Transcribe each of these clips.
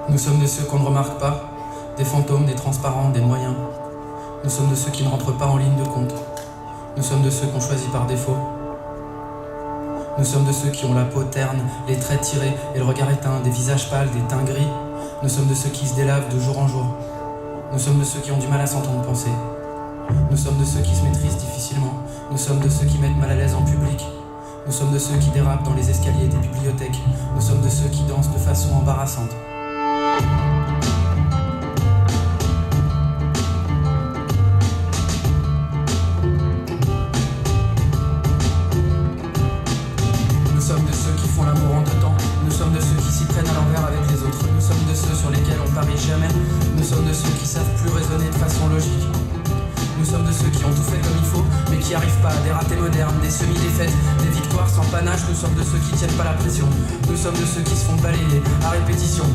Nous sommes de ceux qu'on ne remarque pas, des fantômes, des transparents, des moyens. Nous sommes de ceux qui ne rentrent pas en ligne de compte. Nous sommes de ceux qu'on choisit par défaut. Nous sommes de ceux qui ont la peau terne, les traits tirés et le regard éteint, des visages pâles, des teints gris. Nous sommes de ceux qui se délavent de jour en jour. Nous sommes de ceux qui ont du mal à s'entendre penser. Nous sommes de ceux qui se maîtrisent difficilement. Nous sommes de ceux qui mettent mal à l'aise en public. Nous sommes de ceux qui dérapent dans les escaliers des bibliothèques. Nous sommes de ceux qui dansent de façon embarrassante. Nous sommes de ceux qui font l'amour en deux temps. Nous sommes de ceux qui s'y prennent à l'envers avec les autres. Nous sommes de ceux sur lesquels on parie jamais. Nous sommes de ceux qui savent plus raisonner de façon logique. Nous sommes de ceux qui ont tout fait comme il faut, mais qui arrivent pas, des ratés modernes, des semi-défaites, des victoires sans panache. Nous sommes de ceux qui tiennent pas la pression. Nous sommes de ceux qui se font balayer à répétition.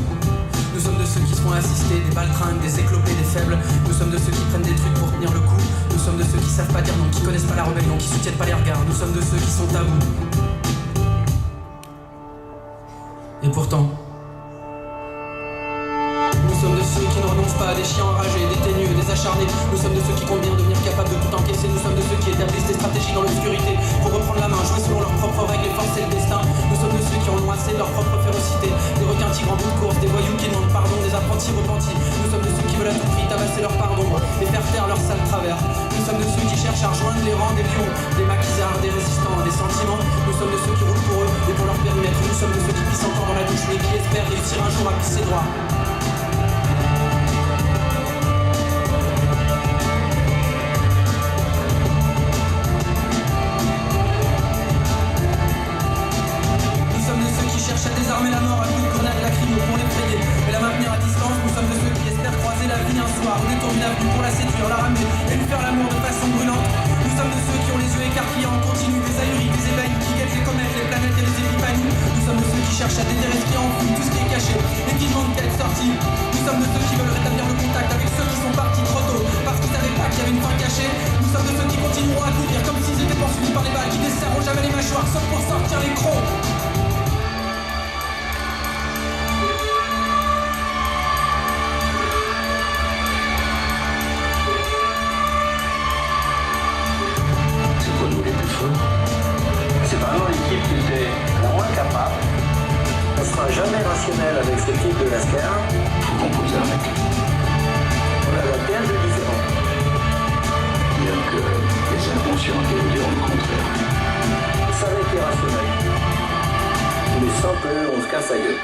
Nous sommes de ceux qui se font assister, des baltringues, des éclopés, des faibles. Nous sommes de ceux qui prennent des trucs pour tenir le coup. Nous sommes de ceux qui savent pas dire non, qui connaissent pas la rébellion, qui soutiennent pas les regards. Nous sommes de ceux qui sont tabous. Et pourtant, nous sommes de ceux qui ne renoncent pas à des chiens enragés, des teigneux, des acharnés. Nous sommes de ceux qui comptent bien devenir capables de tout encaisser. Nous sommes de ceux qui établissent des stratégies dans l'obscurité pour reprendre la main, jouer selon leurs propres règles et forcer le destin. Nous sommes de ceux qui ont noissé de leur propre férocité, des requins tigres en bout de course, des voyous qui demandent pardon, des apprentis repentis. Nous sommes de ceux qui veulent à tout prix tabasser leur part d'ombre et faire taire leur sale travers. Nous sommes de ceux qui cherchent à rejoindre les rangs des lions, des maquisards, des résistants, des sentiments. Nous sommes de ceux qui roulent pour eux et pour leur périmètre. Nous sommes de ceux qui pissent encore dans la douche mais qui espèrent réussir un jour à pisser droit. Cherche à désarmer la mort à coups de grenades lacrymo pour l'effrayer et la maintenir à distance. Nous sommes de ceux qui espèrent croiser la vie un soir ou détourner une avenue pour la séduire, la ramener et lui faire l'amour de façon brûlante. Nous sommes de ceux qui ont les yeux écarquillés en continu, des ahuris, des ébahis, qui guettent les comètes, les planètes et les épiphanies. Nous sommes de ceux qui cherchent à déterrer ce qui est enfoui, tout ce qui est caché et qui demandent qu'à être sorti. Nous sommes de ceux qui veulent rétablir le contact avec ceux qui sont partis trop tôt parce qu'ils savaient pas qu'il y avait une fin cachée. Nous sommes de ceux qui continueront à courir comme s'ils étaient poursuivis par les balles, qui desserreront jamais les mâchoires sauf pour sortir les crocs. C'est vraiment l'équipe qui était la moins capable. On ne sera jamais rationnel avec ce type de lascar. Faut composer avec. On a la terre de différent. Bien que les inconscients qui vous diront le contraire. Ça va être irrationnel. Mais sans peu, on se casse la gueule.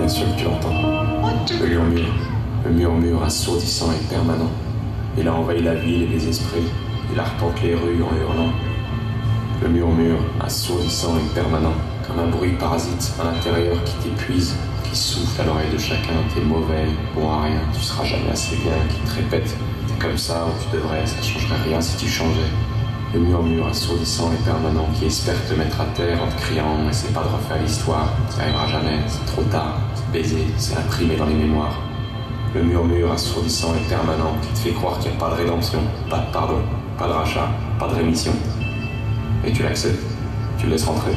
bien sûr que tu l'entends. Le murmure assourdissant et permanent. Il a envahi la ville et les esprits. Il arpente les rues en hurlant. Le murmure assourdissant et permanent, comme un bruit parasite à l'intérieur qui t'épuise, qui souffle à l'oreille de chacun. T'es mauvais, bon à rien, tu seras jamais assez bien, qui te répète. T'es comme ça où tu devrais, ça changerait rien si tu changeais. Le murmure assourdissant et permanent qui espère te mettre à terre en te criant « Essaie pas de refaire l'histoire, ça arrivera jamais, c'est trop tard, c'est baisé, c'est imprimé dans les mémoires. » Le murmure assourdissant et permanent qui te fait croire qu'il n'y a pas de rédemption, pas de pardon, pas de rachat, pas de rémission. Et tu l'acceptes, tu le laisses rentrer.